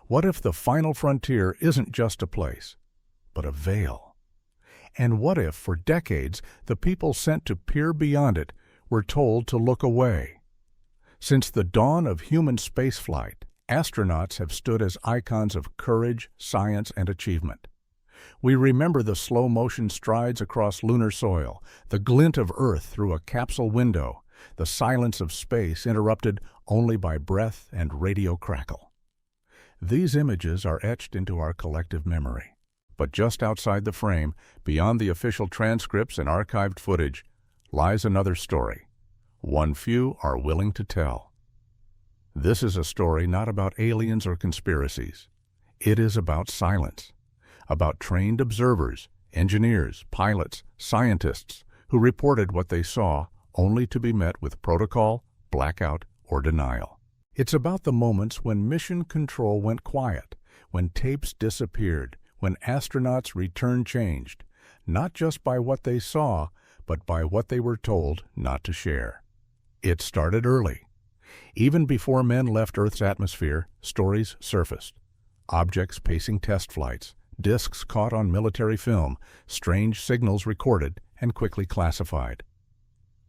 What if the final frontier isn't just a place, but a veil? And what if, for decades, the people sent to peer beyond it were told to look away? Since the dawn of human spaceflight, astronauts have stood as icons of courage, science, and achievement. We remember the slow-motion strides across lunar soil, the glint of Earth through a capsule window, the silence of space interrupted only by breath and radio crackle. These images are etched into our collective memory. But just outside the frame, beyond the official transcripts and archived footage, lies another story, one few are willing to tell. This is a story not about aliens or conspiracies. It is about silence, about trained observers, engineers, pilots, scientists who reported what they saw only to be met with protocol, blackout, or denial. It's about the moments when mission control went quiet, when tapes disappeared, when astronauts' return changed, not just by what they saw, but by what they were told not to share. It started early. Even before men left Earth's atmosphere, stories surfaced. Objects pacing test flights, discs caught on military film, strange signals recorded and quickly classified.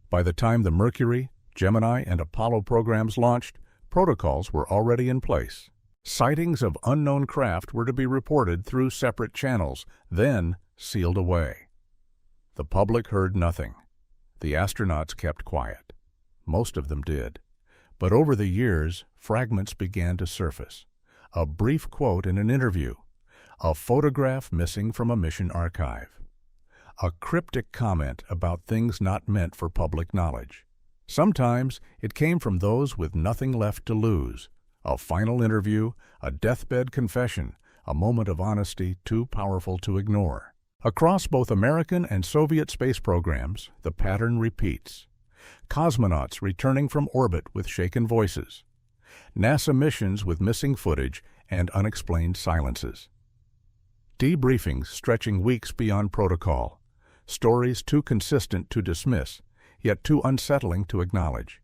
By the time the Mercury, Gemini, and Apollo programs launched, protocols were already in place. Sightings of unknown craft were to be reported through separate channels, then sealed away. The public heard nothing. The astronauts kept quiet. Most of them did. But over the years, fragments began to surface. A brief quote in an interview, a photograph missing from a mission archive, a cryptic comment about things not meant for public knowledge. Sometimes it came from those with nothing left to lose. A final interview, a deathbed confession, a moment of honesty too powerful to ignore. Across both American and Soviet space programs, the pattern repeats. Cosmonauts returning from orbit with shaken voices. NASA missions with missing footage and unexplained silences. Debriefings stretching weeks beyond protocol. Stories too consistent to dismiss, yet too unsettling to acknowledge.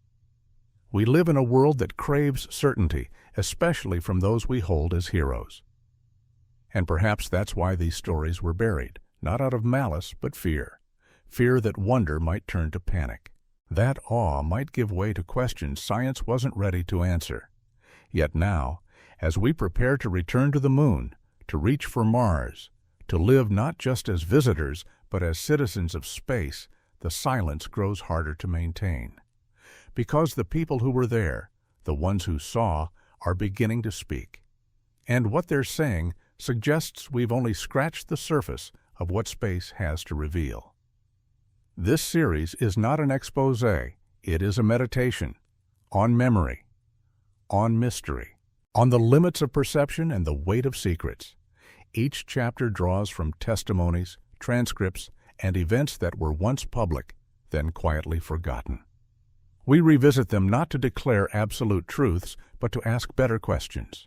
We live in a world that craves certainty, especially from those we hold as heroes. And perhaps that's why these stories were buried, not out of malice, but fear. Fear that wonder might turn to panic. That awe might give way to questions science wasn't ready to answer. Yet now, as we prepare to return to the moon, to reach for Mars, to live not just as visitors, but as citizens of space, the silence grows harder to maintain. Because the people who were there, the ones who saw, are beginning to speak. And what they're saying suggests we've only scratched the surface of what space has to reveal. This series is not an expose, it is a meditation on memory, on mystery, on the limits of perception and the weight of secrets. Each chapter draws from testimonies, transcripts, and events that were once public, then quietly forgotten. We revisit them not to declare absolute truths, but to ask better questions.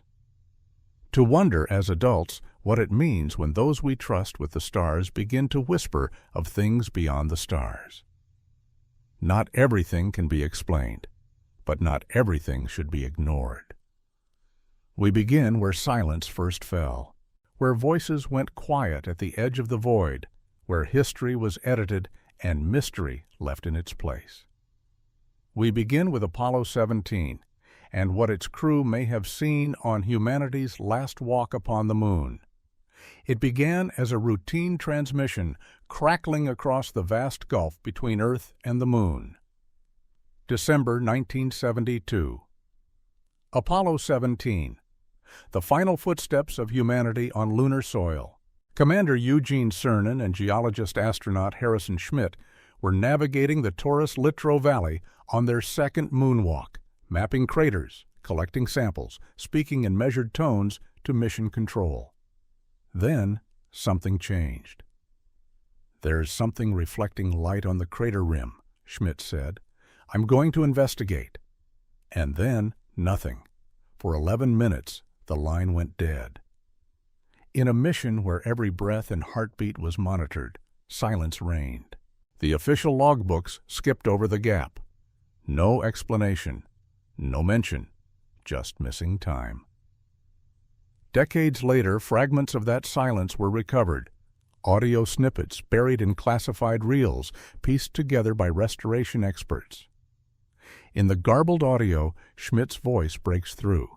To wonder as adults what it means when those we trust with the stars begin to whisper of things beyond the stars. Not everything can be explained, but not everything should be ignored. We begin where silence first fell, where voices went quiet at the edge of the void, where history was edited and mystery left in its place. We begin with Apollo 17 and what its crew may have seen on humanity's last walk upon the moon. It began as a routine transmission crackling across the vast gulf between Earth and the moon. December 1972. Apollo 17. The final footsteps of humanity on lunar soil. Commander Eugene Cernan and geologist-astronaut Harrison Schmitt were navigating the Taurus-Littrow Valley on their second moonwalk, mapping craters, collecting samples, speaking in measured tones to mission control. Then, something changed. "There's something reflecting light on the crater rim," Schmitt said. "I'm going to investigate." And then, nothing. For 11 minutes, the line went dead. In a mission where every breath and heartbeat was monitored, silence reigned. The official logbooks skipped over the gap. No explanation, no mention, just missing time. Decades later, fragments of that silence were recovered. Audio snippets buried in classified reels, pieced together by restoration experts. In the garbled audio, Schmidt's voice breaks through.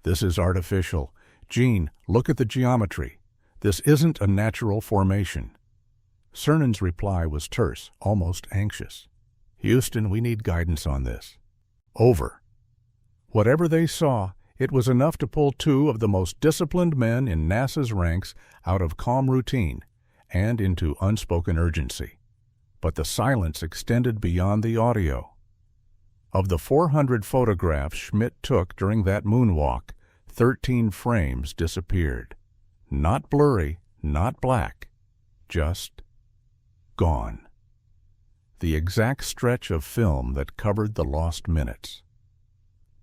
"This is artificial. Gene, look at the geometry. This isn't a natural formation." Cernan's reply was terse, almost anxious. "Houston, we need guidance on this." Over. Whatever they saw, it was enough to pull two of the most disciplined men in NASA's ranks out of calm routine and into unspoken urgency. But the silence extended beyond the audio. Of the 400 photographs Schmidt took during that moonwalk, 13 frames disappeared. Not blurry, not black, just gone. The exact stretch of film that covered the lost minutes.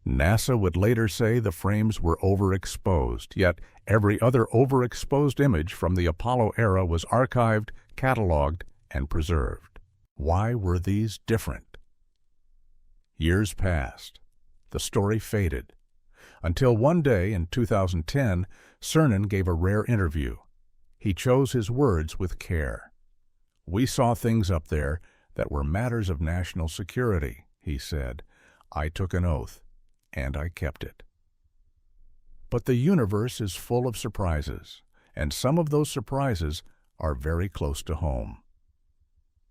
NASA would later say the frames were overexposed, yet every other overexposed image from the Apollo era was archived, cataloged, and preserved. Why were these different? Years passed. The story faded. Until one day in 2010, Cernan gave a rare interview. He chose his words with care. "We saw things up there that were matters of national security," he said. "I took an oath, and I kept it." But the universe is full of surprises, and some of those surprises are very close to home.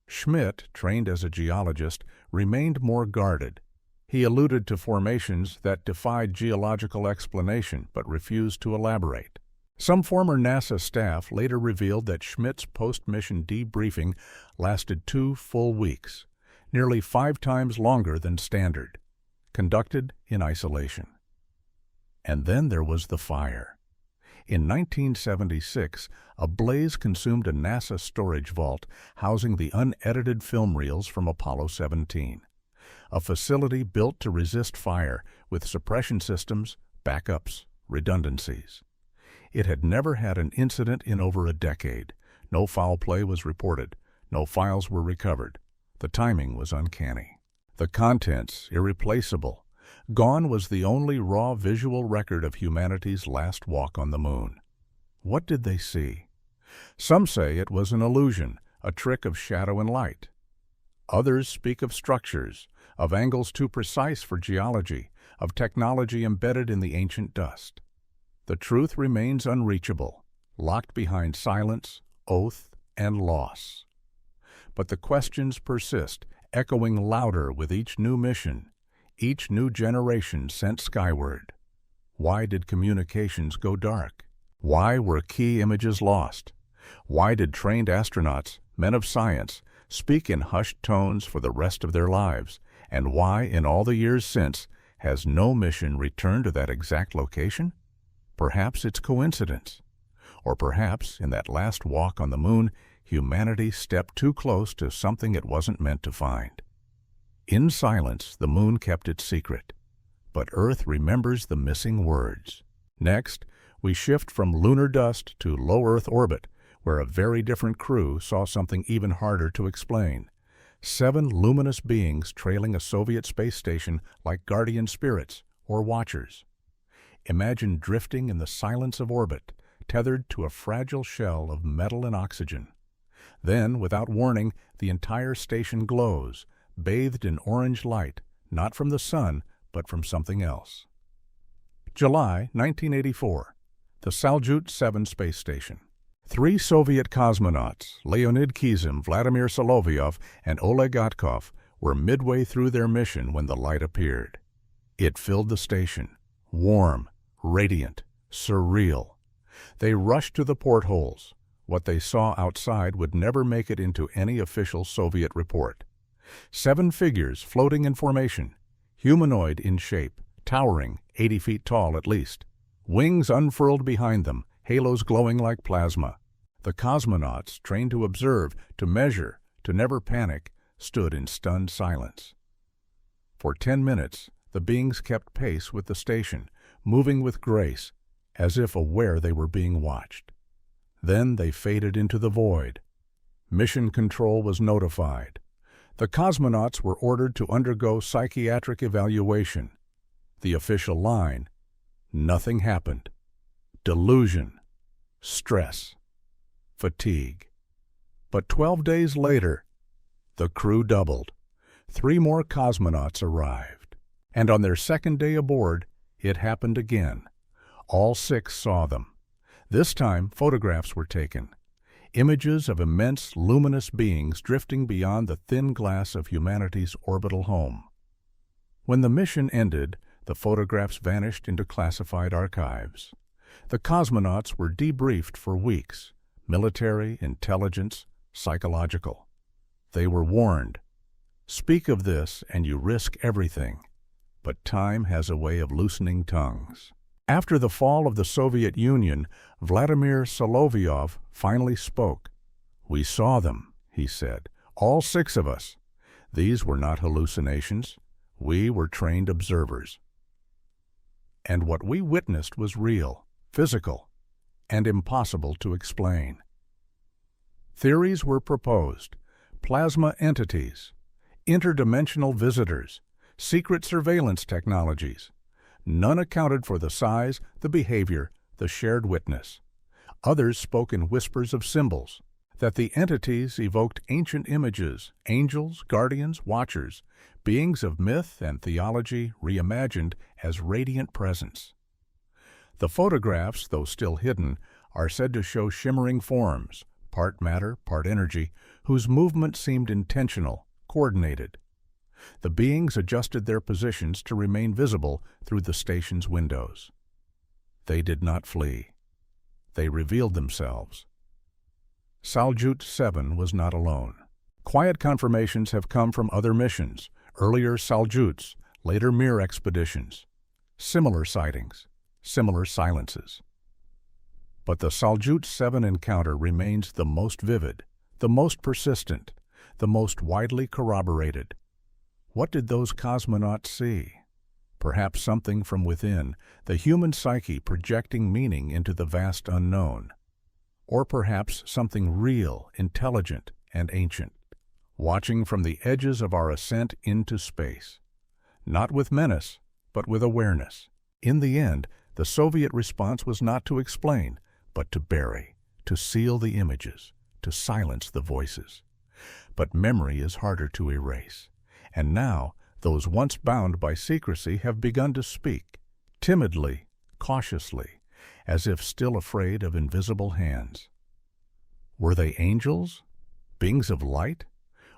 Schmidt, trained as a geologist, remained more guarded. He alluded to formations that defied geological explanation but refused to elaborate. Some former NASA staff later revealed that Schmidt's post-mission debriefing lasted 2 full weeks, nearly 5 times longer than standard, conducted in isolation. And then there was the fire. In 1976, a blaze consumed a NASA storage vault housing the unedited film reels from Apollo 17, a facility built to resist fire with suppression systems, backups, redundancies. It had never had an incident in over a decade. No foul play was reported. No files were recovered. The timing was uncanny. The contents irreplaceable. Gone was the only raw visual record of humanity's last walk on the moon. What did they see? Some say it was an illusion, a trick of shadow and light. Others speak of structures, of angles too precise for geology, of technology embedded in the ancient dust. The truth remains unreachable, locked behind silence, oath, and loss. But the questions persist, echoing louder with each new mission, each new generation sent skyward. Why did communications go dark? Why were key images lost? Why did trained astronauts, men of science, speak in hushed tones for the rest of their lives? And why, in all the years since, has no mission returned to that exact location? Perhaps it's coincidence. Or perhaps, in that last walk on the moon, humanity stepped too close to something it wasn't meant to find. In silence, the moon kept its secret. But Earth remembers the missing words. Next, we shift from lunar dust to low Earth orbit, where a very different crew saw something even harder to explain. 7 luminous beings trailing a Soviet space station like guardian spirits or watchers. Imagine drifting in the silence of orbit, tethered to a fragile shell of metal and oxygen. Then, without warning, the entire station glows, bathed in orange light, not from the sun, but from something else. July 1984. The Saljut 7 space station. 3 Soviet cosmonauts, Leonid Kizim, Vladimir Solovyov, and Oleg Gatkov, were midway through their mission when the light appeared. It filled the station, warm, radiant, surreal. They rushed to the portholes. What they saw outside would never make it into any official Soviet report. 7 figures floating in formation, humanoid in shape, towering 80 feet tall at least. Wings unfurled behind them, halos glowing like plasma. The cosmonauts, trained to observe, to measure, to never panic, stood in stunned silence. For 10 minutes, the beings kept pace with the station, moving with grace, as if aware they were being watched. Then they faded into the void. Mission Control was notified. The cosmonauts were ordered to undergo psychiatric evaluation. The official line: nothing happened. delusion, stress, fatigue. But 12 days later, the crew doubled. 3 more cosmonauts arrived. And on their second day aboard, it happened again. All 6 saw them. This time, photographs were taken. Images of immense luminous beings drifting beyond the thin glass of humanity's orbital home. When the mission ended, the photographs vanished into classified archives. The cosmonauts were debriefed for weeks: military, intelligence, psychological. They were warned. Speak of this and you risk everything. But time has a way of loosening tongues. After the fall of the Soviet Union, Vladimir Solovyov finally spoke. "We saw them," he said, "all 6 of us. These were not hallucinations. We were trained observers. And what we witnessed was real, physical, and impossible to explain." Theories were proposed: plasma entities, interdimensional visitors, secret surveillance technologies. None accounted for the size, the behavior, the shared witness. Others spoke in whispers of symbols, that the entities evoked ancient images, angels, guardians, watchers, beings of myth and theology reimagined as radiant presence. The photographs, though still hidden, are said to show shimmering forms, part matter, part energy, whose movement seemed intentional, coordinated. The beings adjusted their positions to remain visible through the station's windows. They did not flee. They revealed themselves. Saljut 7 was not alone. Quiet confirmations have come from other missions, earlier Saljuts, later Mir expeditions. Similar sightings, similar silences. But the Saljut 7 encounter remains the most vivid, the most persistent, the most widely corroborated. What did those cosmonauts see? Perhaps something from within, the human psyche projecting meaning into the vast unknown. Or perhaps something real, intelligent, and ancient, watching from the edges of our ascent into space. Not with menace, but with awareness. In the end, the Soviet response was not to explain, but to bury, to seal the images, to silence the voices. But memory is harder to erase. And now, those once bound by secrecy have begun to speak, timidly, cautiously, as if still afraid of invisible hands. Were they angels, beings of light,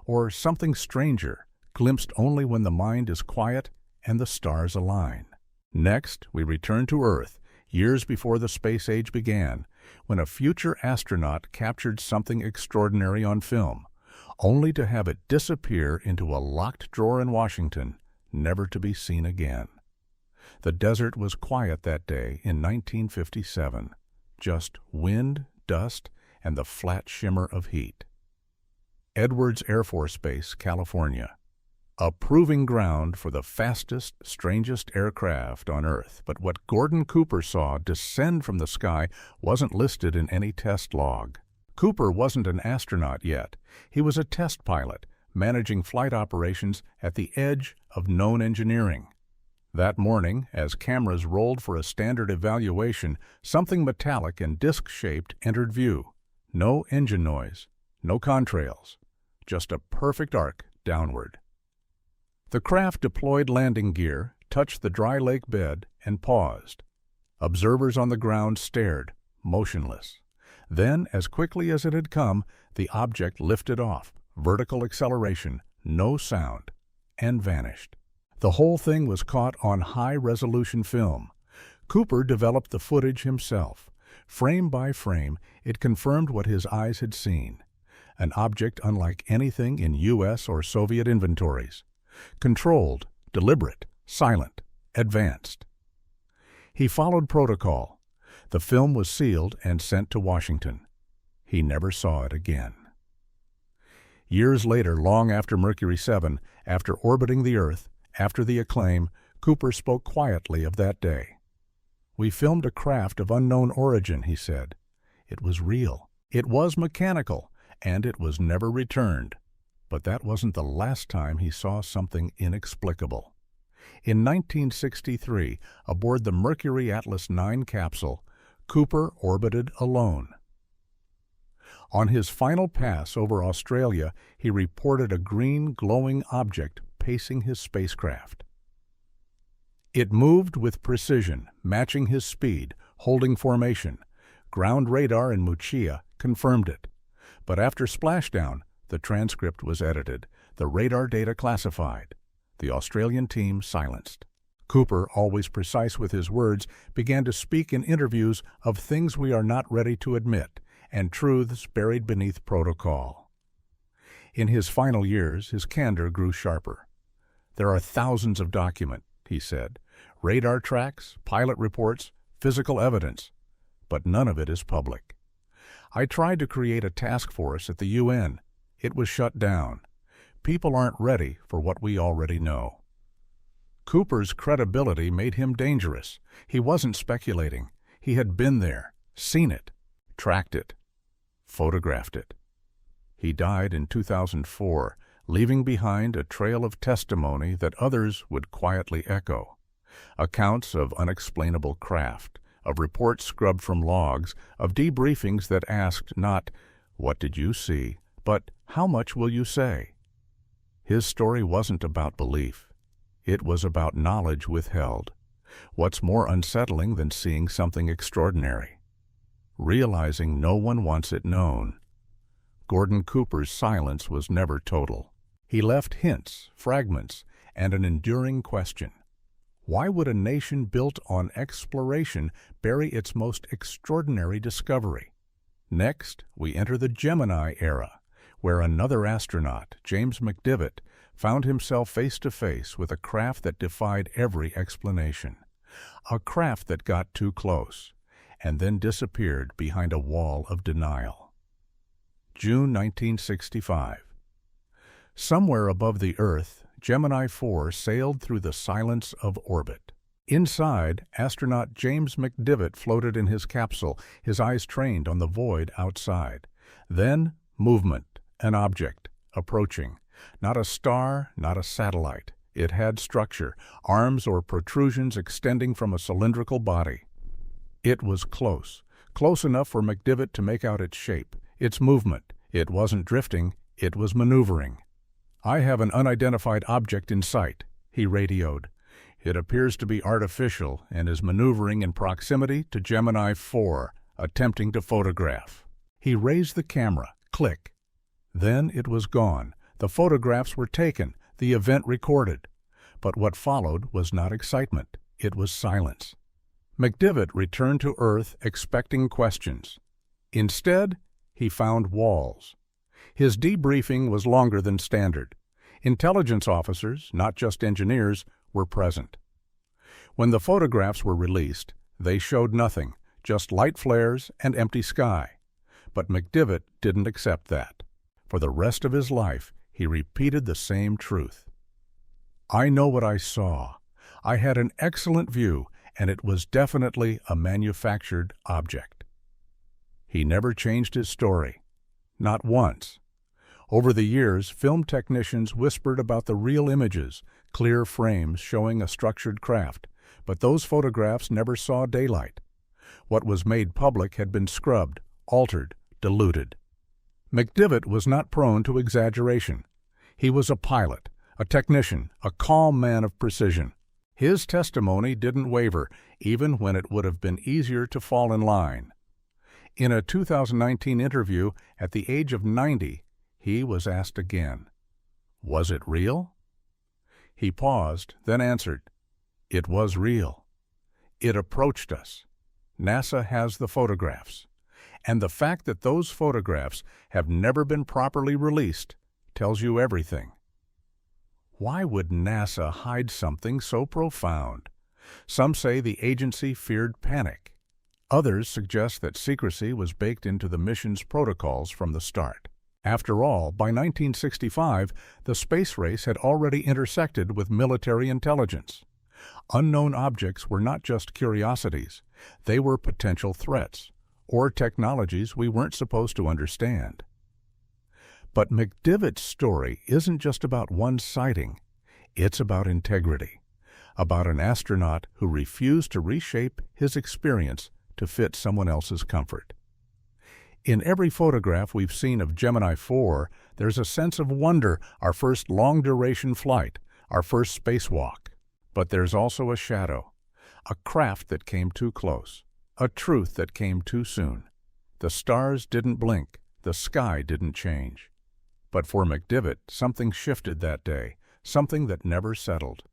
or something stranger, glimpsed only when the mind is quiet and the stars align? Next, we return to Earth, years before the space age began, when a future astronaut captured something extraordinary on film, only to have it disappear into a locked drawer in Washington, never to be seen again. The desert was quiet that day in 1957, just wind, dust, and the flat shimmer of heat. Edwards Air Force Base, California. A proving ground for the fastest, strangest aircraft on Earth, but what Gordon Cooper saw descend from the sky wasn't listed in any test log. Cooper wasn't an astronaut yet. He was a test pilot, managing flight operations at the edge of known engineering. That morning, as cameras rolled for a standard evaluation, something metallic and disc-shaped entered view. No engine noise, no contrails, just a perfect arc downward. The craft deployed landing gear, touched the dry lake bed, and paused. Observers on the ground stared, motionless. Then, as quickly as it had come, the object lifted off, vertical acceleration, no sound, and vanished. The whole thing was caught on high-resolution film. Cooper developed the footage himself. Frame by frame, it confirmed what his eyes had seen. An object unlike anything in U.S. or Soviet inventories. Controlled, deliberate, silent, advanced. He followed protocol. The film was sealed and sent to Washington. He never saw it again. Years later, long after Mercury 7, after orbiting the Earth, after the acclaim, Cooper spoke quietly of that day. "We filmed a craft of unknown origin," he said. "It was real. It was mechanical, and it was never returned." But that wasn't the last time he saw something inexplicable. In 1963, aboard the Mercury Atlas 9 capsule, Cooper orbited alone. On his final pass over Australia, he reported a green glowing object pacing his spacecraft. It moved with precision, matching his speed, holding formation. Ground radar in Muchia confirmed it. But after splashdown, the transcript was edited, the radar data classified. The Australian team silenced. Cooper, always precise with his words, began to speak in interviews of things we are not ready to admit and truths buried beneath protocol. In his final years, his candor grew sharper. "There are thousands of documents," he said, "radar tracks, pilot reports, physical evidence, but none of it is public. I tried to create a task force at the UN. It was shut down. People aren't ready for what we already know." Cooper's credibility made him dangerous. He wasn't speculating. He had been there, seen it, tracked it, photographed it. He died in 2004, leaving behind a trail of testimony that others would quietly echo. Accounts of unexplainable craft, of reports scrubbed from logs, of debriefings that asked not, "What did you see?" but "How much will you say?" His story wasn't about belief. It was about knowledge withheld. What's more unsettling than seeing something extraordinary? Realizing no one wants it known. Gordon Cooper's silence was never total. He left hints, fragments, and an enduring question. Why would a nation built on exploration bury its most extraordinary discovery? Next, we enter the Gemini era, where another astronaut, James McDivitt, found himself face-to-face with a craft that defied every explanation. A craft that got too close, and then disappeared behind a wall of denial. June 1965. Somewhere above the Earth, Gemini 4 sailed through the silence of orbit. Inside, astronaut James McDivitt floated in his capsule, his eyes trained on the void outside. Then, movement, an object, approaching. Not a star, not a satellite. It had structure, arms or protrusions extending from a cylindrical body. It was close enough for McDivitt to make out its shape, its movement. It wasn't drifting, it was maneuvering. "I have an unidentified object in sight," he radioed. "It appears to be artificial and is maneuvering in proximity to Gemini 4, attempting to photograph." He raised the camera. Click. Then it was gone. The photographs were taken, the event recorded. But what followed was not excitement. It was silence. McDivitt returned to Earth expecting questions. Instead, he found walls. His debriefing was longer than standard. Intelligence officers, not just engineers, were present. When the photographs were released, they showed nothing, just light flares and empty sky. But McDivitt didn't accept that. For the rest of his life, he repeated the same truth. "I know what I saw. I had an excellent view, and it was definitely a manufactured object." He never changed his story. Not once. Over the years, film technicians whispered about the real images, clear frames showing a structured craft, but those photographs never saw daylight. What was made public had been scrubbed, altered, diluted. McDivitt was not prone to exaggeration. He was a pilot, a technician, a calm man of precision. His testimony didn't waver, even when it would have been easier to fall in line. In a 2019 interview, at the age of 90, he was asked again, "Was it real?" He paused, then answered, "It was real. It approached us. NASA has the photographs. And the fact that those photographs have never been properly released tells you everything." Why would NASA hide something so profound? Some say the agency feared panic. Others suggest that secrecy was baked into the mission's protocols from the start. After all, by 1965, the space race had already intersected with military intelligence. Unknown objects were not just curiosities. They were potential threats, or technologies we weren't supposed to understand. But McDivitt's story isn't just about one sighting. It's about integrity, about an astronaut who refused to reshape his experience to fit someone else's comfort. In every photograph we've seen of Gemini 4, there's a sense of wonder, our first long-duration flight, our first spacewalk. But there's also a shadow, a craft that came too close, a truth that came too soon. The stars didn't blink, the sky didn't change. But for McDivitt, something shifted that day, something that never settled.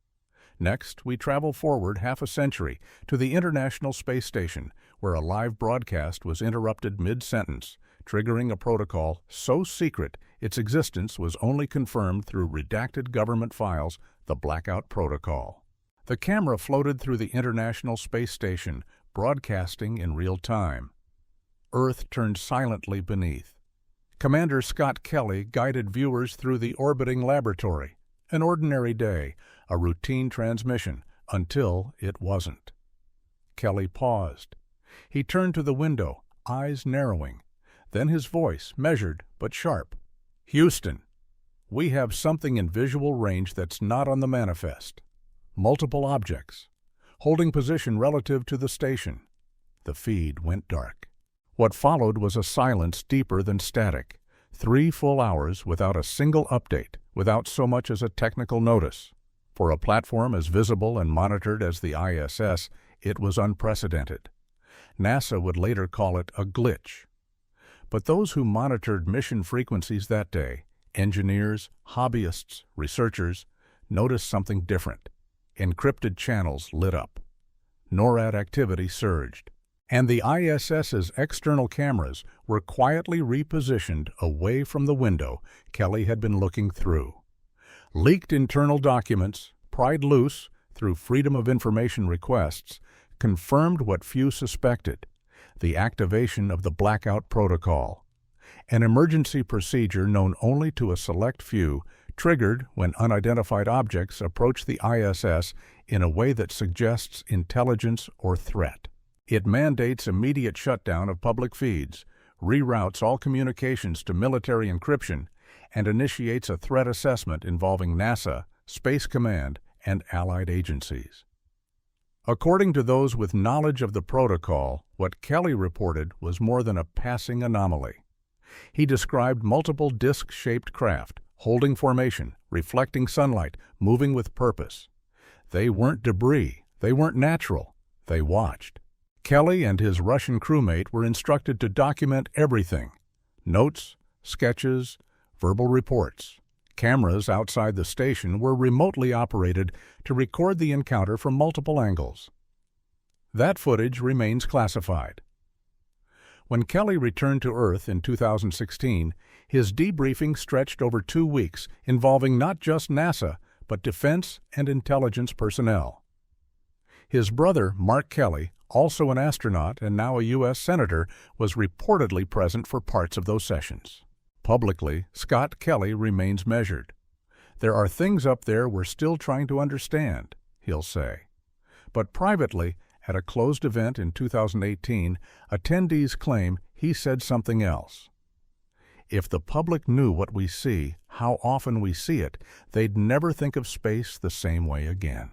Next, we travel forward half a century to the International Space Station, where a live broadcast was interrupted mid-sentence, triggering a protocol so secret its existence was only confirmed through redacted government files, the Blackout Protocol. The camera floated through the International Space Station, broadcasting in real time. Earth turned silently beneath. Commander Scott Kelly guided viewers through the orbiting laboratory. An ordinary day, a routine transmission, until it wasn't. Kelly paused. He turned to the window, eyes narrowing. Then his voice, measured but sharp. "Houston, we have something in visual range that's not on the manifest. Multiple objects, holding position relative to the station." The feed went dark. What followed was a silence deeper than static. 3 full hours without a single update, without so much as a technical notice. For a platform as visible and monitored as the ISS, it was unprecedented. NASA would later call it a glitch. But those who monitored mission frequencies that day, engineers, hobbyists, researchers, noticed something different. Encrypted channels lit up. NORAD activity surged. And the ISS's external cameras were quietly repositioned away from the window Kelly had been looking through. Leaked internal documents, pried loose through Freedom of Information requests, confirmed what few suspected: the activation of the Blackout Protocol, an emergency procedure known only to a select few, triggered when unidentified objects approach the ISS in a way that suggests intelligence or threat. It mandates immediate shutdown of public feeds, reroutes all communications to military encryption, and initiates a threat assessment involving NASA, Space Command, and allied agencies. According to those with knowledge of the protocol, what Kelly reported was more than a passing anomaly. He described multiple disc-shaped craft, holding formation, reflecting sunlight, moving with purpose. They weren't debris, they weren't natural, they watched. Kelly and his Russian crewmate were instructed to document everything: notes, sketches, verbal reports. Cameras outside the station were remotely operated to record the encounter from multiple angles. That footage remains classified. When Kelly returned to Earth in 2016, his debriefing stretched over 2 weeks, involving not just NASA, but defense and intelligence personnel. His brother, Mark Kelly, also an astronaut and now a U.S. Senator, was reportedly present for parts of those sessions. Publicly, Scott Kelly remains measured. "There are things up there we're still trying to understand," he'll say. But privately, at a closed event in 2018, attendees claim he said something else. "If the public knew what we see, how often we see it, they'd never think of space the same way again."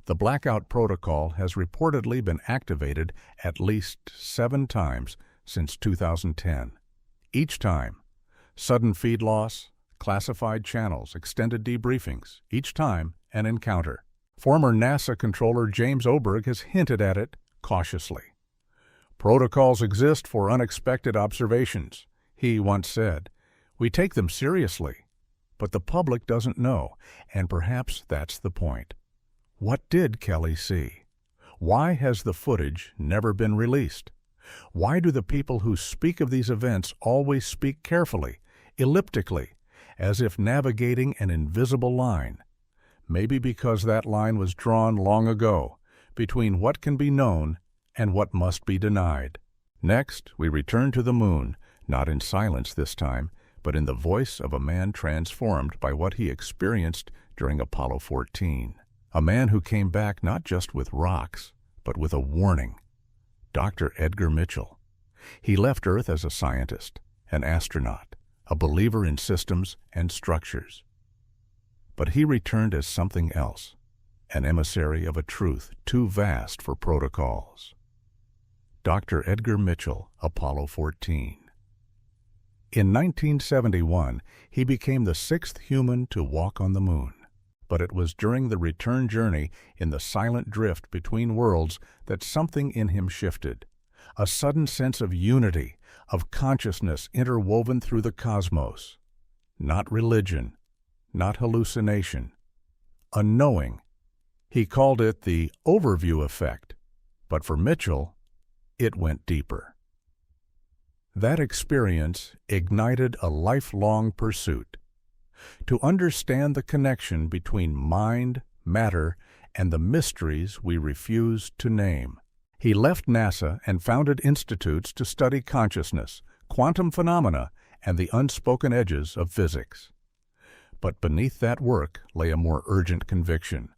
The Blackout Protocol has reportedly been activated at least 7 times since 2010. Each time, sudden feed loss, classified channels, extended debriefings, each time an encounter. Former NASA controller James Oberg has hinted at it cautiously. "Protocols exist for unexpected observations," he once said. "We take them seriously, but the public doesn't know, and perhaps that's the point." What did Kelly see? Why has the footage never been released? Why do the people who speak of these events always speak carefully, elliptically, as if navigating an invisible line? Maybe because that line was drawn long ago, between what can be known and what must be denied. Next, we return to the moon, not in silence this time, but in the voice of a man transformed by what he experienced during Apollo 14. A man who came back not just with rocks, but with a warning. Dr. Edgar Mitchell. He left Earth as a scientist, an astronaut, a believer in systems and structures. But he returned as something else, an emissary of a truth too vast for protocols. Dr. Edgar Mitchell, Apollo 14. In 1971, he became the sixth human to walk on the moon. But it was during the return journey in the silent drift between worlds that something in him shifted. A sudden sense of unity, of consciousness interwoven through the cosmos. Not religion, not hallucination. A knowing. He called it the overview effect, but for Mitchell, it went deeper. That experience ignited a lifelong pursuit. To understand the connection between mind, matter, and the mysteries we refuse to name. He left NASA and founded institutes to study consciousness, quantum phenomena, and the unspoken edges of physics. But beneath that work lay a more urgent conviction,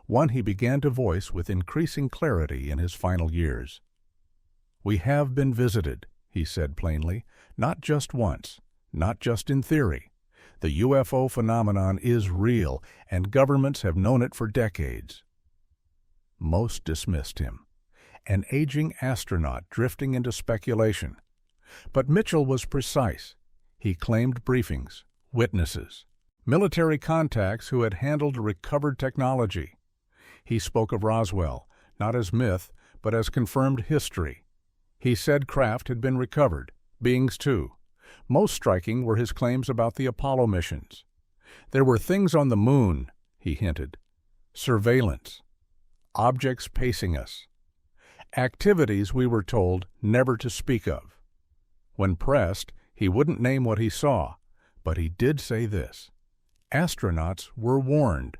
one he began to voice with increasing clarity in his final years. "We have been visited," he said plainly, "not just once, not just in theory. The UFO phenomenon is real, and governments have known it for decades." Most dismissed him, an aging astronaut drifting into speculation. But Mitchell was precise. He claimed briefings, witnesses, military contacts who had handled recovered technology. He spoke of Roswell, not as myth, but as confirmed history. He said craft had been recovered, beings too. Most striking were his claims about the Apollo missions. There were things on the moon, he hinted. Surveillance. Objects pacing us. Activities we were told never to speak of. When pressed, he wouldn't name what he saw, but he did say this. Astronauts were warned.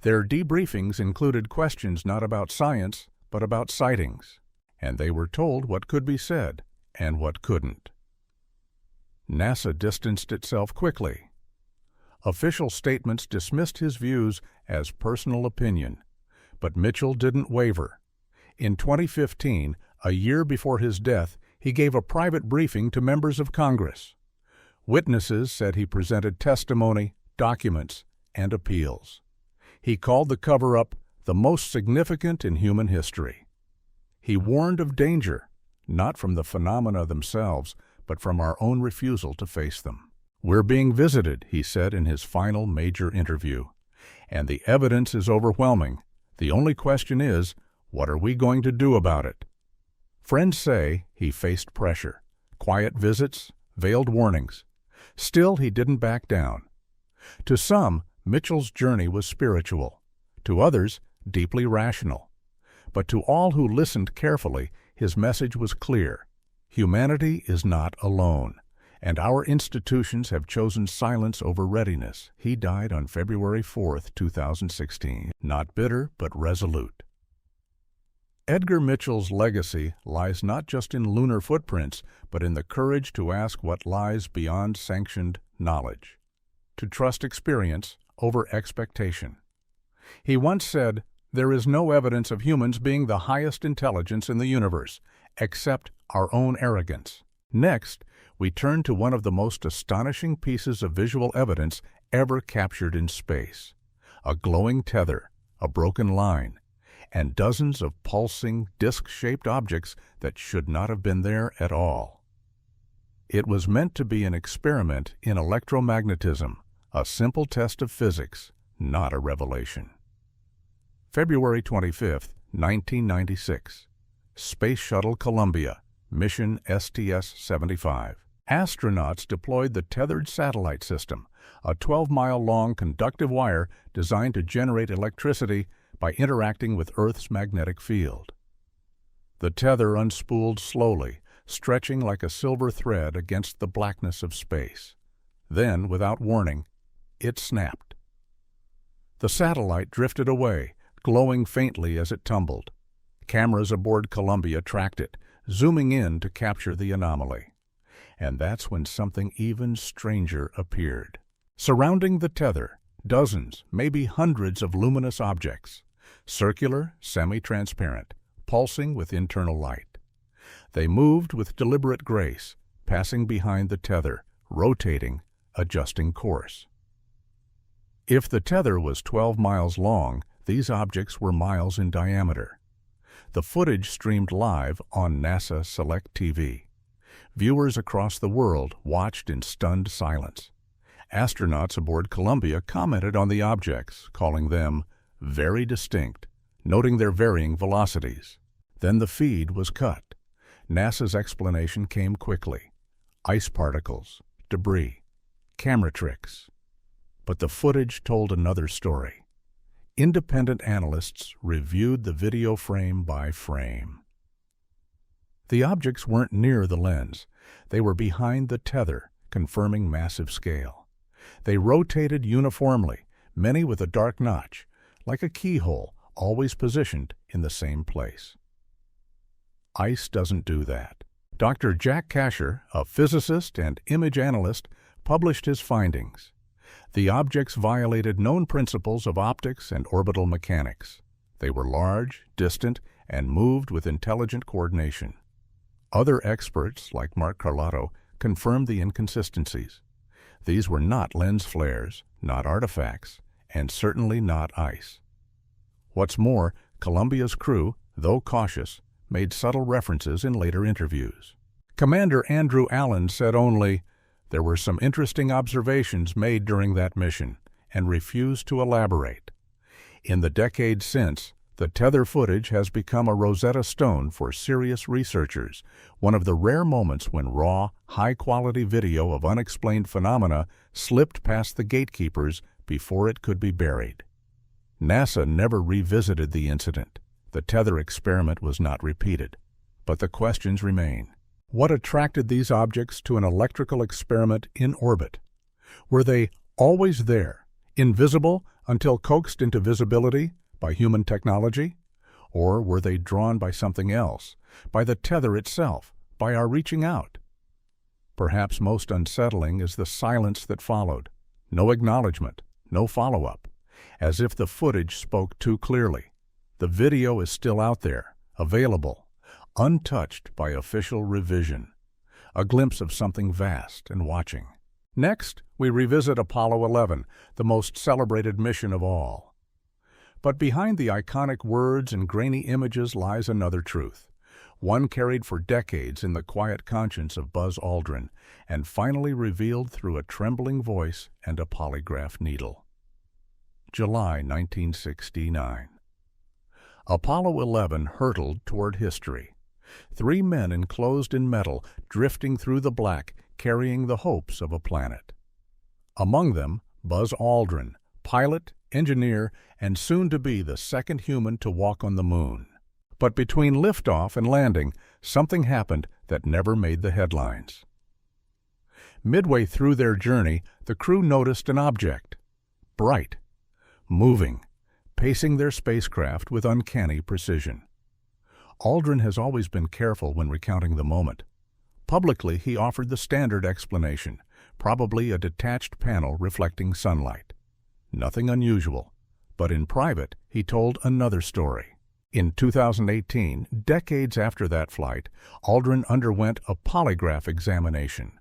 Their debriefings included questions not about science, but about sightings, and they were told what could be said and what couldn't. NASA distanced itself quickly. Official statements dismissed his views as personal opinion, but Mitchell didn't waver. In 2015, a year before his death, he gave a private briefing to members of Congress. Witnesses said he presented testimony, documents, and appeals. He called the cover-up the most significant in human history. He warned of danger, not from the phenomena themselves, but from our own refusal to face them. "We're being visited," he said in his final major interview, "and the evidence is overwhelming. The only question is, what are we going to do about it?" Friends say he faced pressure, quiet visits, veiled warnings. Still, he didn't back down. To some, Mitchell's journey was spiritual. To others, deeply rational. But to all who listened carefully, his message was clear. Humanity is not alone, and our institutions have chosen silence over readiness. He died on February 4, 2016, not bitter but resolute. Edgar Mitchell's legacy lies not just in lunar footprints, but in the courage to ask what lies beyond sanctioned knowledge, to trust experience over expectation. He once said, "There is no evidence of humans being the highest intelligence in the universe, except our own arrogance." Next, we turn to one of the most astonishing pieces of visual evidence ever captured in space. A glowing tether, a broken line, and dozens of pulsing, disc-shaped objects that should not have been there at all. It was meant to be an experiment in electromagnetism, a simple test of physics, not a revelation. February 25, 1996. Space Shuttle Columbia, mission STS-75. Astronauts deployed the tethered satellite system, a 12-mile-long conductive wire designed to generate electricity by interacting with Earth's magnetic field. The tether unspooled slowly, stretching like a silver thread against the blackness of space. Then, without warning, it snapped. The satellite drifted away, glowing faintly as it tumbled. Cameras aboard Columbia tracked it, zooming in to capture the anomaly. And that's when something even stranger appeared. Surrounding the tether, dozens, maybe hundreds of luminous objects, circular, semi-transparent, pulsing with internal light. They moved with deliberate grace, passing behind the tether, rotating, adjusting course. If the tether was 12 miles long, these objects were miles in diameter. The footage streamed live on NASA Select TV. Viewers across the world watched in stunned silence. Astronauts aboard Columbia commented on the objects, calling them very distinct, noting their varying velocities. Then the feed was cut. NASA's explanation came quickly. Ice particles, debris, camera tricks. But the footage told another story. Independent analysts reviewed the video frame by frame. The objects weren't near the lens. They were behind the tether, confirming massive scale. They rotated uniformly, many with a dark notch, like a keyhole, always positioned in the same place. Ice doesn't do that. Dr. Jack Kasher, a physicist and image analyst, published his findings. The objects violated known principles of optics and orbital mechanics. They were large, distant, and moved with intelligent coordination. Other experts, like Mark Carlotto, confirmed the inconsistencies. These were not lens flares, not artifacts, and certainly not ice. What's more, Columbia's crew, though cautious, made subtle references in later interviews. Commander Andrew Allen said only, "There were some interesting observations made during that mission," and refused to elaborate. In the decades since, the tether footage has become a Rosetta Stone for serious researchers, one of the rare moments when raw, high-quality video of unexplained phenomena slipped past the gatekeepers before it could be buried. NASA never revisited the incident. The tether experiment was not repeated. But the questions remain. What attracted these objects to an electrical experiment in orbit? Were they always there, invisible until coaxed into visibility by human technology? Or were they drawn by something else, by the tether itself, by our reaching out? Perhaps most unsettling is the silence that followed. No acknowledgement, no follow-up, as if the footage spoke too clearly. The video is still out there, available, untouched by official revision. A glimpse of something vast and watching. Next, we revisit Apollo 11, the most celebrated mission of all. But behind the iconic words and grainy images lies another truth, one carried for decades in the quiet conscience of Buzz Aldrin, and finally revealed through a trembling voice and a polygraph needle. July 1969. Apollo 11 hurtled toward history. 3 men enclosed in metal, drifting through the black, carrying the hopes of a planet. Among them, Buzz Aldrin, pilot, engineer, and soon to be the second human to walk on the moon. But between liftoff and landing, something happened that never made the headlines. Midway through their journey, the crew noticed an object. Bright. Moving. Pacing their spacecraft with uncanny precision. Aldrin has always been careful when recounting the moment. Publicly, he offered the standard explanation, probably a detached panel reflecting sunlight. Nothing unusual, but in private, he told another story. In 2018, decades after that flight, Aldrin underwent a polygraph examination,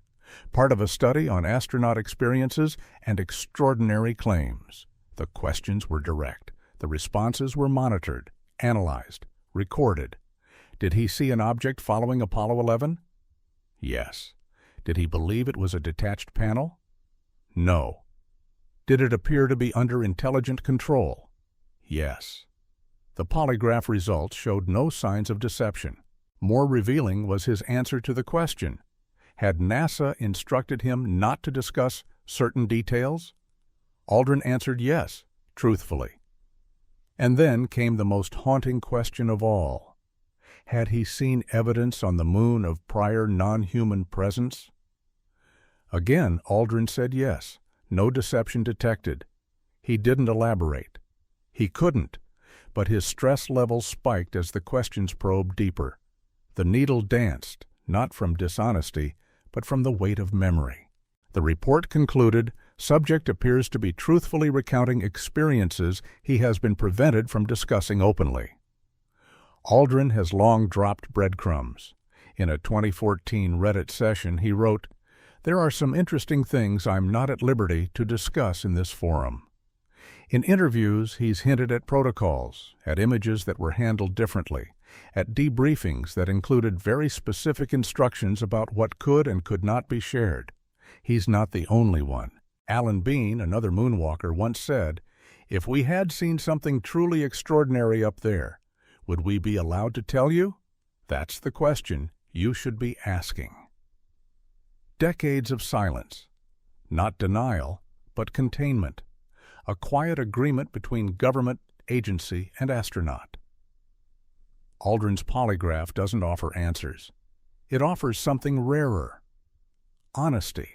part of a study on astronaut experiences and extraordinary claims. The questions were direct. The responses were monitored, analyzed, recorded. Did he see an object following Apollo 11? Yes. Did he believe it was a detached panel? No. Did it appear to be under intelligent control? Yes. The polygraph results showed no signs of deception. More revealing was his answer to the question. Had NASA instructed him not to discuss certain details? Aldrin answered yes, truthfully. And then came the most haunting question of all. Had he seen evidence on the moon of prior non-human presence? Again, Aldrin said yes, no deception detected. He didn't elaborate. He couldn't, but his stress levels spiked as the questions probed deeper. The needle danced, not from dishonesty, but from the weight of memory. The report concluded, subject appears to be truthfully recounting experiences he has been prevented from discussing openly. Aldrin has long dropped breadcrumbs. In a 2014 Reddit session, he wrote, "There are some interesting things I'm not at liberty to discuss in this forum." In interviews, he's hinted at protocols, at images that were handled differently, at debriefings that included very specific instructions about what could and could not be shared. He's not the only one. Alan Bean, another moonwalker, once said, "If we had seen something truly extraordinary up there, would we be allowed to tell you? That's the question you should be asking." Decades of silence. Not denial, but containment. A quiet agreement between government, agency, and astronaut. Aldrin's polygraph doesn't offer answers. It offers something rarer. Honesty.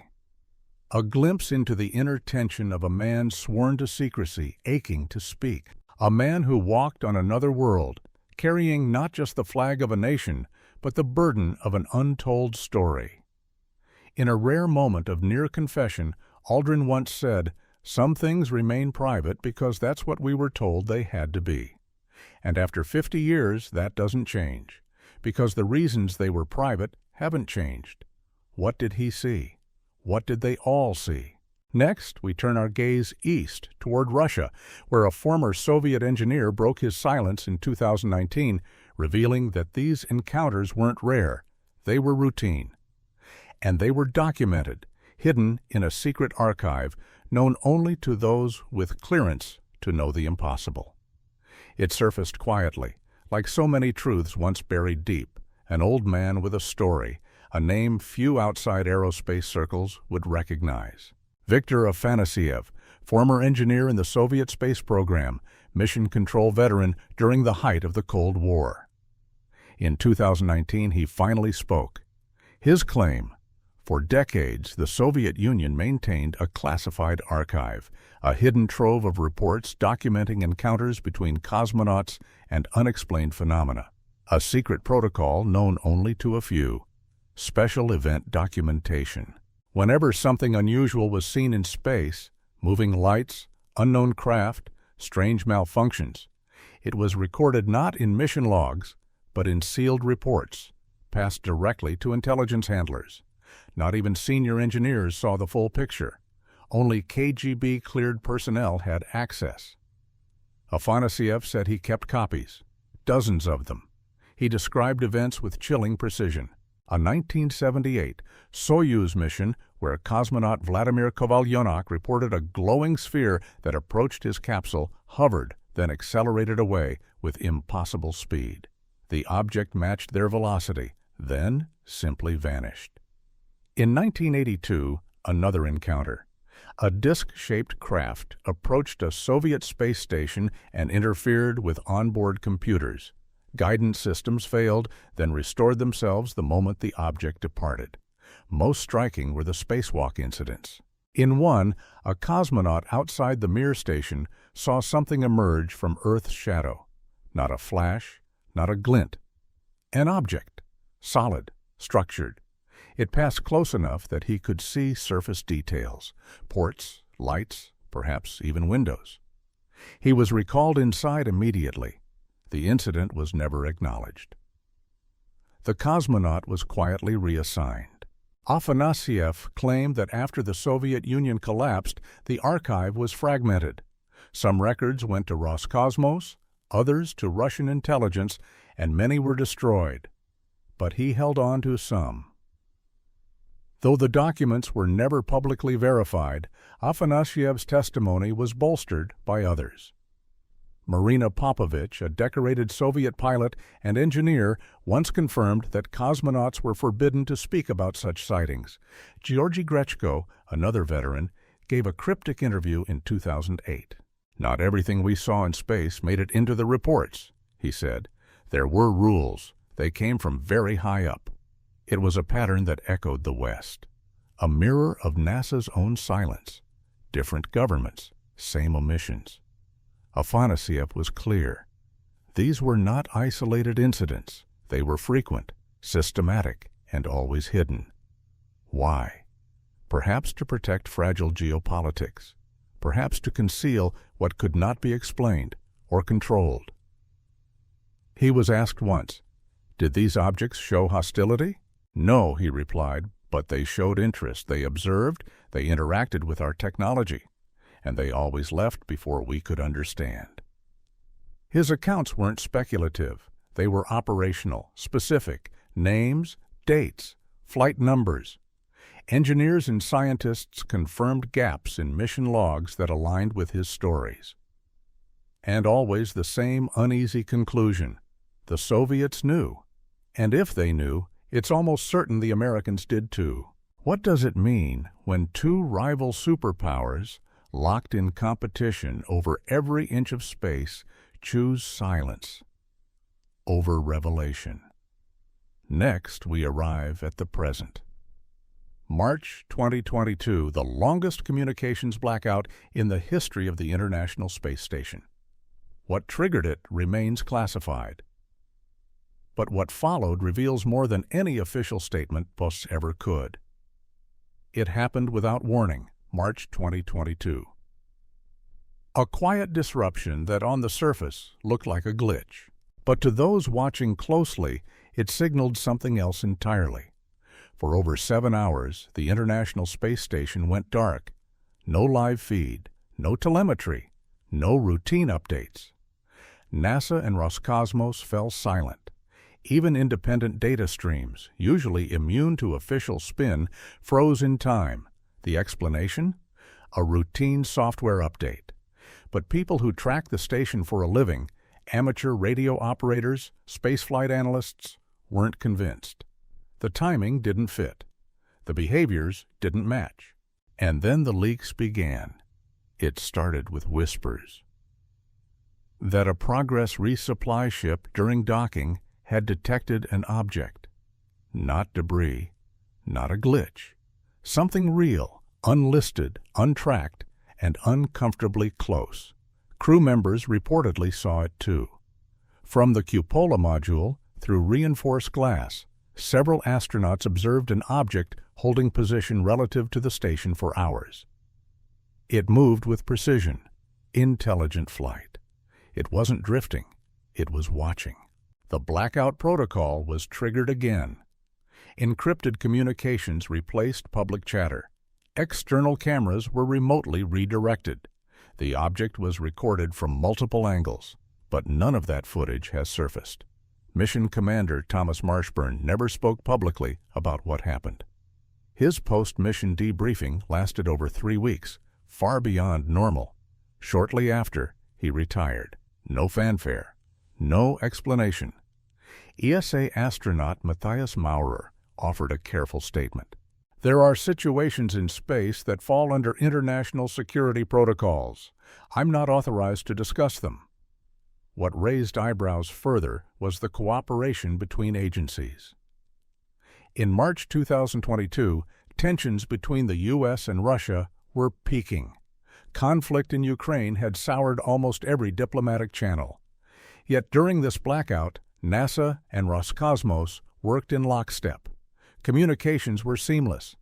A glimpse into the inner tension of a man sworn to secrecy, aching to speak. A man who walked on another world, carrying not just the flag of a nation, but the burden of an untold story. In a rare moment of near confession, Aldrin once said, "Some things remain private because that's what we were told they had to be." And after 50 years, that doesn't change, because the reasons they were private haven't changed. What did he see? What did they all see? Next, we turn our gaze east toward Russia, where a former Soviet engineer broke his silence in 2019, revealing that these encounters weren't rare, they were routine. And they were documented, hidden in a secret archive known only to those with clearance to know the impossible. It surfaced quietly, like so many truths once buried deep, an old man with a story, a name few outside aerospace circles would recognize. Viktor Afanasyev, former engineer in the Soviet space program, mission control veteran during the height of the Cold War. In 2019, he finally spoke. His claim: for decades, the Soviet Union maintained a classified archive, a hidden trove of reports documenting encounters between cosmonauts and unexplained phenomena. A secret protocol known only to a few. Special event documentation. Whenever something unusual was seen in space, moving lights, unknown craft, strange malfunctions, it was recorded not in mission logs, but in sealed reports, passed directly to intelligence handlers. Not even senior engineers saw the full picture. Only KGB-cleared personnel had access. Afanasyev said he kept copies, dozens of them. He described events with chilling precision. A 1978 Soyuz mission where cosmonaut Vladimir Kovalyonok reported a glowing sphere that approached his capsule, hovered, then accelerated away with impossible speed. The object matched their velocity, then simply vanished. In 1982, another encounter. A disc-shaped craft approached a Soviet space station and interfered with onboard computers. Guidance systems failed, then restored themselves the moment the object departed. Most striking were the spacewalk incidents. In one, a cosmonaut outside the Mir station saw something emerge from Earth's shadow. Not a flash, not a glint. An object, solid, structured. It passed close enough that he could see surface details, ports, lights, perhaps even windows. He was recalled inside immediately. The incident was never acknowledged. The cosmonaut was quietly reassigned. Afanasyev claimed that after the Soviet Union collapsed, the archive was fragmented. Some records went to Roscosmos, others to Russian intelligence, and many were destroyed. But he held on to some. Though the documents were never publicly verified, Afanasyev's testimony was bolstered by others. Marina Popovich, a decorated Soviet pilot and engineer, once confirmed that cosmonauts were forbidden to speak about such sightings. Georgy Grechko, another veteran, gave a cryptic interview in 2008. "Not everything we saw in space made it into the reports," he said. "There were rules. They came from very high up." It was a pattern that echoed the West. A mirror of NASA's own silence. Different governments, same omissions. Afanasyev was clear. These were not isolated incidents. They were frequent, systematic, and always hidden. Why? Perhaps to protect fragile geopolitics. Perhaps to conceal what could not be explained or controlled. He was asked once, "Did these objects show hostility?" "No," he replied, "but they showed interest. They observed, they interacted with our technology. And they always left before we could understand." His accounts weren't speculative. They were operational, specific, names, dates, flight numbers. Engineers and scientists confirmed gaps in mission logs that aligned with his stories. And always the same uneasy conclusion. The Soviets knew. And if they knew, it's almost certain the Americans did too. What does it mean when two rival superpowers, locked in competition over every inch of space, choose silence over revelation? Next, we arrive at the present. March 2022, the longest communications blackout in the history of the International Space Station. What triggered it remains classified. But what followed reveals more than any official statement ever could. It happened without warning, March 2022. A quiet disruption that on the surface looked like a glitch. But to those watching closely, it signaled something else entirely. For over 7 hours, the International Space Station went dark. No live feed, no telemetry, no routine updates. NASA and Roscosmos fell silent. Even independent data streams, usually immune to official spin, froze in time. The explanation? A routine software update. But people who track the station for a living, amateur radio operators, spaceflight analysts, weren't convinced. The timing didn't fit. The behaviors didn't match. And then the leaks began. It started with whispers. That a Progress resupply ship during docking had detected an object. Not debris, not a glitch. Something real, unlisted, untracked, and uncomfortably close. Crew members reportedly saw it too. From the cupola module, through reinforced glass, several astronauts observed an object holding position relative to the station for hours. It moved with precision, intelligent flight. It wasn't drifting, it was watching. The blackout protocol was triggered again. Encrypted communications replaced public chatter. External cameras were remotely redirected. The object was recorded from multiple angles, but none of that footage has surfaced. Mission Commander Thomas Marshburn never spoke publicly about what happened. His post-mission debriefing lasted over 3 weeks, far beyond normal. Shortly after, he retired. No fanfare, no explanation. ESA astronaut Matthias Maurer offered a careful statement. There are situations in space that fall under international security protocols. I'm not authorized to discuss them. What raised eyebrows further was the cooperation between agencies. In March 2022, tensions between the U.S. and Russia were peaking. Conflict in Ukraine had soured almost every diplomatic channel. Yet during this blackout, NASA and Roscosmos worked in lockstep. Communications were seamless.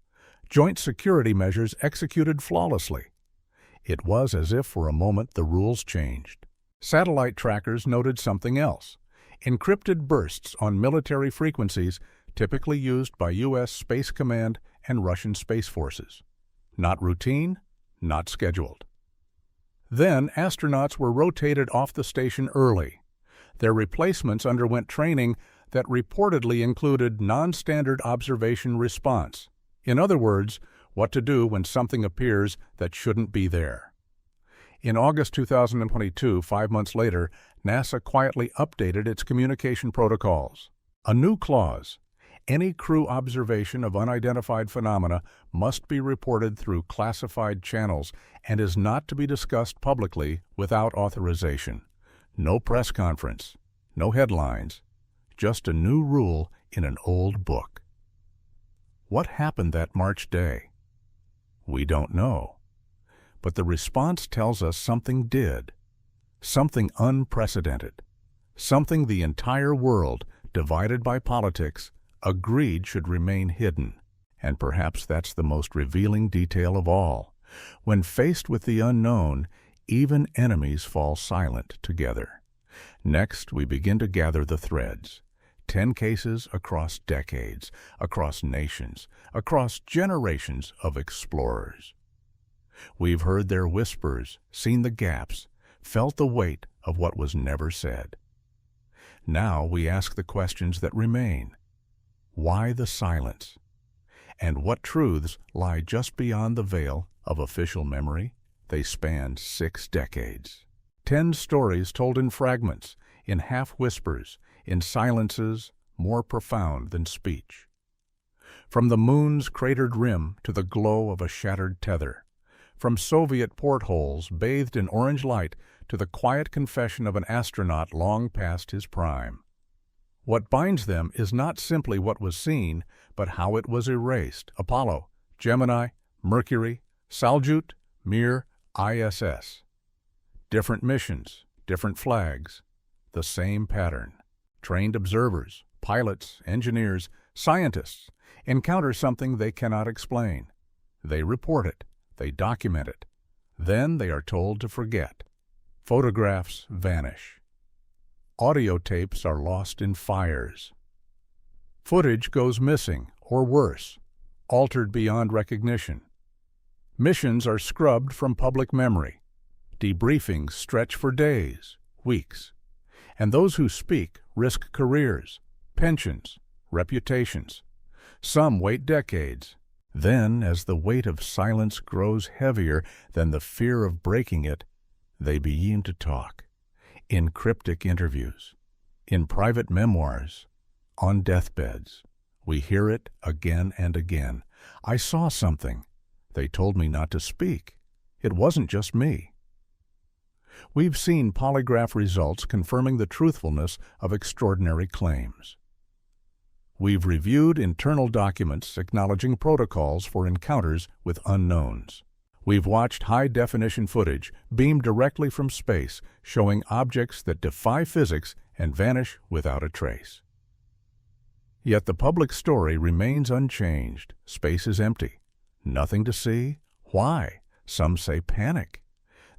Joint security measures executed flawlessly. It was as if for a moment the rules changed. Satellite trackers noted something else. Encrypted bursts on military frequencies typically used by U.S. Space Command and Russian Space Forces. Not routine, not scheduled. Then astronauts were rotated off the station early. Their replacements underwent training that reportedly included non-standard observation response. In other words, what to do when something appears that shouldn't be there. In August 2022, 5 months later, NASA quietly updated its communication protocols. A new clause: any crew observation of unidentified phenomena must be reported through classified channels and is not to be discussed publicly without authorization. No press conference, no headlines, just a new rule in an old book. What happened that March day? We don't know. But the response tells us something did. Something unprecedented. Something the entire world, divided by politics, agreed should remain hidden. And perhaps that's the most revealing detail of all. When faced with the unknown, even enemies fall silent together. Next, we begin to gather the threads. 10 cases across decades, across nations, across generations of explorers. We've heard their whispers, seen the gaps, felt the weight of what was never said. Now we ask the questions that remain. Why the silence? And what truths lie just beyond the veil of official memory? They span 6 decades. 10 stories told in fragments, in half-whispers, in silences more profound than speech. From the moon's cratered rim to the glow of a shattered tether, from Soviet portholes bathed in orange light to the quiet confession of an astronaut long past his prime. What binds them is not simply what was seen, but how it was erased. Apollo, Gemini, Mercury, Saljut, Mir, ISS. Different missions, different flags, the same pattern. Trained observers, pilots, engineers, scientists encounter something they cannot explain. They report it, they document it. Then they are told to forget. Photographs vanish. Audio tapes are lost in fires. Footage goes missing, or worse, altered beyond recognition. Missions are scrubbed from public memory. Debriefings stretch for days, weeks. And those who speak risk careers, pensions, reputations. Some wait decades. Then, as the weight of silence grows heavier than the fear of breaking it, they begin to talk. In cryptic interviews, in private memoirs, on deathbeds. We hear it again and again. I saw something. They told me not to speak. It wasn't just me. We've seen polygraph results confirming the truthfulness of extraordinary claims. We've reviewed internal documents acknowledging protocols for encounters with unknowns. We've watched high-definition footage beamed directly from space, showing objects that defy physics and vanish without a trace. Yet the public story remains unchanged. Space is empty. Nothing to see? Why? Some say panic.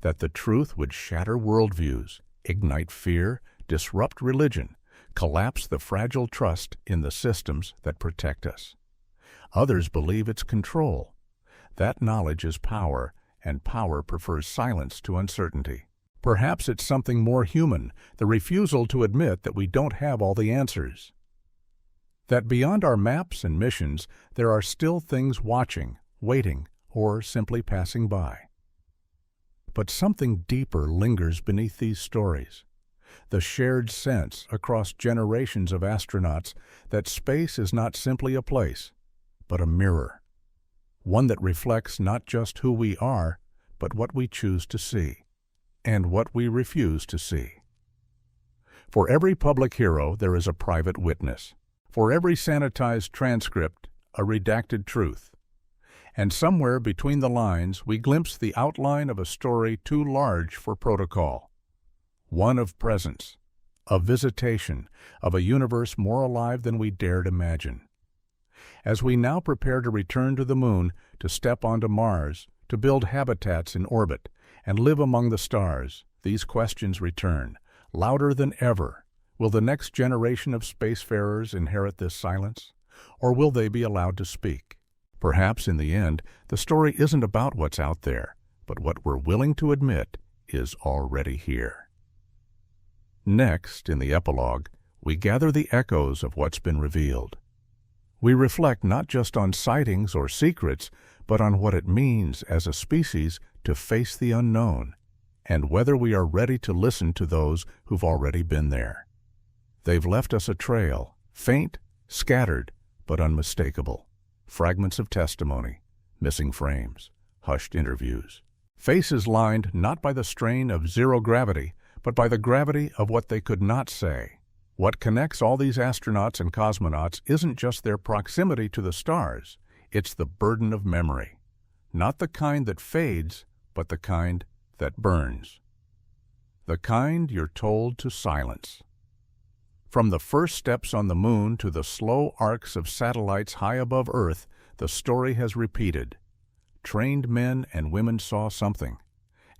That the truth would shatter worldviews, ignite fear, disrupt religion, collapse the fragile trust in the systems that protect us. Others believe it's control. That knowledge is power, and power prefers silence to uncertainty. Perhaps it's something more human, the refusal to admit that we don't have all the answers. That beyond our maps and missions, there are still things watching, waiting, or simply passing by. But something deeper lingers beneath these stories. The shared sense across generations of astronauts that space is not simply a place, but a mirror. One that reflects not just who we are, but what we choose to see, and what we refuse to see. For every public hero, there is a private witness. For every sanitized transcript, a redacted truth. And somewhere between the lines, we glimpse the outline of a story too large for protocol. One of presence, of visitation, of a universe more alive than we dared imagine. As we now prepare to return to the moon, to step onto Mars, to build habitats in orbit, and live among the stars, these questions return, louder than ever. Will the next generation of spacefarers inherit this silence? Or will they be allowed to speak? Perhaps in the end, the story isn't about what's out there, but what we're willing to admit is already here. Next, in the epilogue, we gather the echoes of what's been revealed. We reflect not just on sightings or secrets, but on what it means as a species to face the unknown, and whether we are ready to listen to those who've already been there. They've left us a trail, faint, scattered, but unmistakable. Fragments of testimony, missing frames, hushed interviews. Faces lined not by the strain of zero gravity, but by the gravity of what they could not say. What connects all these astronauts and cosmonauts isn't just their proximity to the stars, it's the burden of memory. Not the kind that fades, but the kind that burns. The kind you're told to silence. From the first steps on the moon to the slow arcs of satellites high above Earth, the story has repeated. Trained men and women saw something,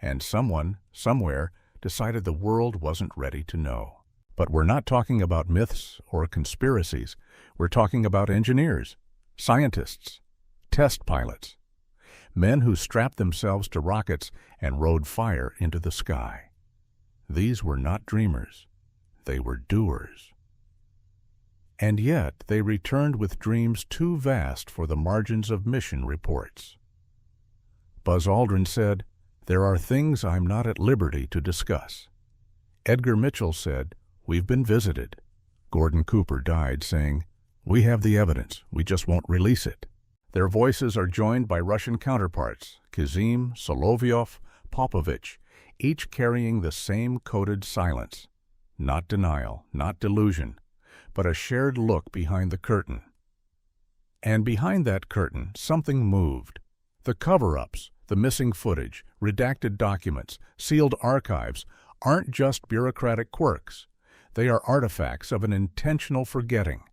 and someone, somewhere, decided the world wasn't ready to know. But we're not talking about myths or conspiracies. We're talking about engineers, scientists, test pilots, men who strapped themselves to rockets and rode fire into the sky. These were not dreamers. they were doers. And yet they returned with dreams too vast for the margins of mission reports. Buzz Aldrin said, "There are things I'm not at liberty to discuss." Edgar Mitchell said, "We've been visited." Gordon Cooper died saying, "We have the evidence, we just won't release it." Their voices are joined by Russian counterparts, Kazim, Solovyov, Popovich, each carrying the same coded silence. Not denial, not delusion, but a shared look behind the curtain. And behind that curtain, something moved. The cover-ups, the missing footage, redacted documents, sealed archives aren't just bureaucratic quirks. They are artifacts of an intentional forgetting,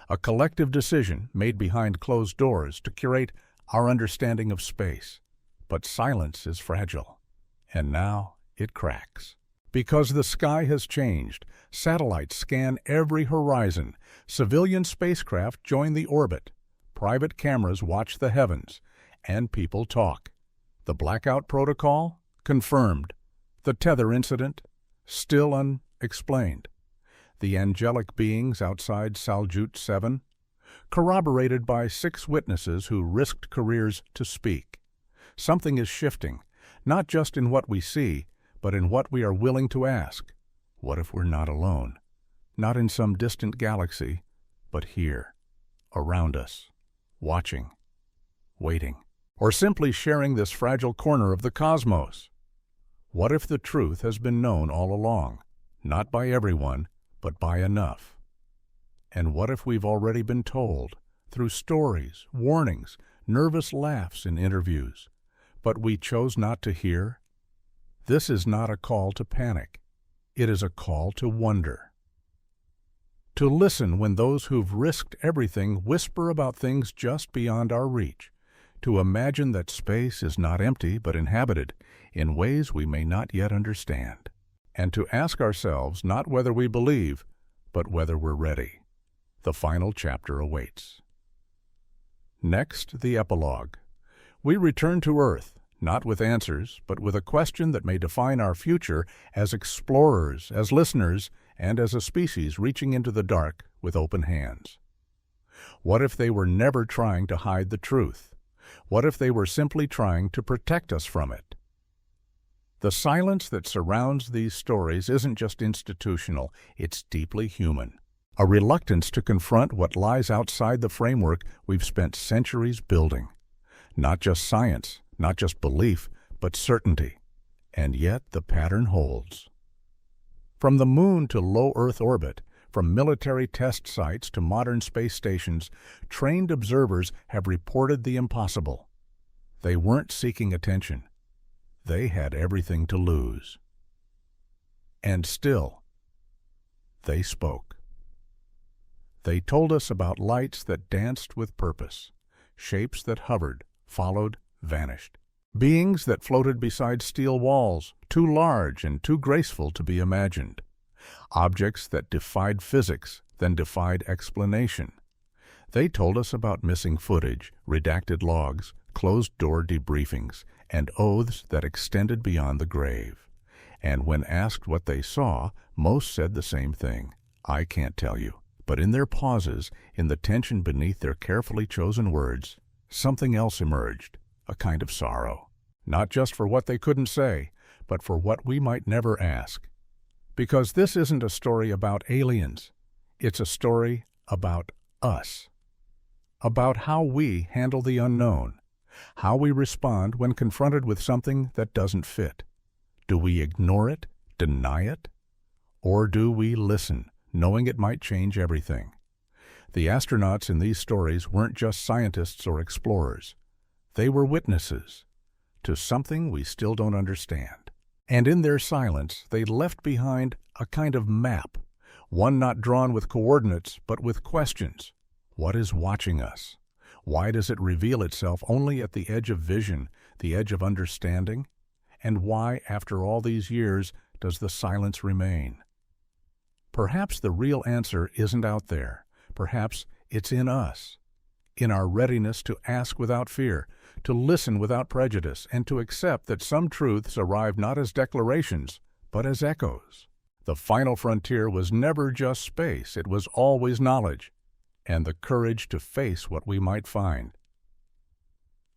a collective decision made behind closed doors to curate our understanding of space. But silence is fragile, and now it cracks. Because the sky has changed, satellites scan every horizon, civilian spacecraft join the orbit, private cameras watch the heavens, and people talk. The Blackout protocol? Confirmed. The tether incident? Still unexplained. The angelic beings outside Saljut 7? Corroborated by 6 witnesses who risked careers to speak. Something is shifting, not just in what we see, but in what we are willing to ask. What if we're not alone? Not in some distant galaxy, but here, around us, watching, waiting, or simply sharing this fragile corner of the cosmos? What if the truth has been known all along, not by everyone, but by enough? And what if we've already been told, through stories, warnings, nervous laughs in interviews, but we chose not to hear? This is not a call to panic. It is a call to wonder. To listen when those who've risked everything whisper about things just beyond our reach. To imagine that space is not empty but inhabited in ways we may not yet understand. And to ask ourselves not whether we believe, but whether we're ready. The final chapter awaits. Next, the epilogue. We return to Earth, not with answers, but with a question that may define our future as explorers, as listeners, and as a species reaching into the dark with open hands. What if they were never trying to hide the truth? What if they were simply trying to protect us from it? The silence that surrounds these stories isn't just institutional, it's deeply human. A reluctance to confront what lies outside the framework we've spent centuries building. Not just science, not just belief, but certainty. And yet the pattern holds. From the moon to low Earth orbit, from military test sites to modern space stations, trained observers have reported the impossible. They weren't seeking attention. They had everything to lose. And still, they spoke. They told us about lights that danced with purpose, shapes that hovered, followed, vanished. Beings that floated beside steel walls, too large and too graceful to be imagined. Objects that defied physics, then defied explanation. They told us about missing footage, redacted logs, closed-door debriefings, and oaths that extended beyond the grave. And when asked what they saw, most said the same thing. I can't tell you. But in their pauses, in the tension beneath their carefully chosen words, something else emerged, a kind of sorrow. Not just for what they couldn't say, but for what we might never ask. Because this isn't a story about aliens. It's a story about us. About how we handle the unknown. How we respond when confronted with something that doesn't fit. Do we ignore it, deny it? Or do we listen, knowing it might change everything? The astronauts in these stories weren't just scientists or explorers. They were witnesses to something we still don't understand. And in their silence, they left behind a kind of map, one not drawn with coordinates, but with questions. What is watching us? Why does it reveal itself only at the edge of vision, the edge of understanding? And why, after all these years, does the silence remain? Perhaps the real answer isn't out there. Perhaps it's in us, in our readiness to ask without fear, to listen without prejudice, and to accept that some truths arrive not as declarations, but as echoes. The final frontier was never just space, it was always knowledge, and the courage to face what we might find.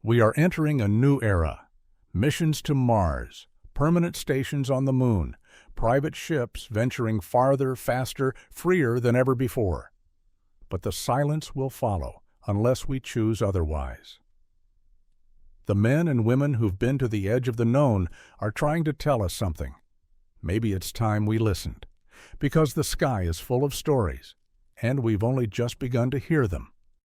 We are entering a new era. Missions to Mars, permanent stations on the Moon, private ships venturing farther, faster, freer than ever before. But the silence will follow unless we choose otherwise. The men and women who've been to the edge of the known are trying to tell us something. Maybe it's time we listened, because the sky is full of stories, and we've only just begun to hear them.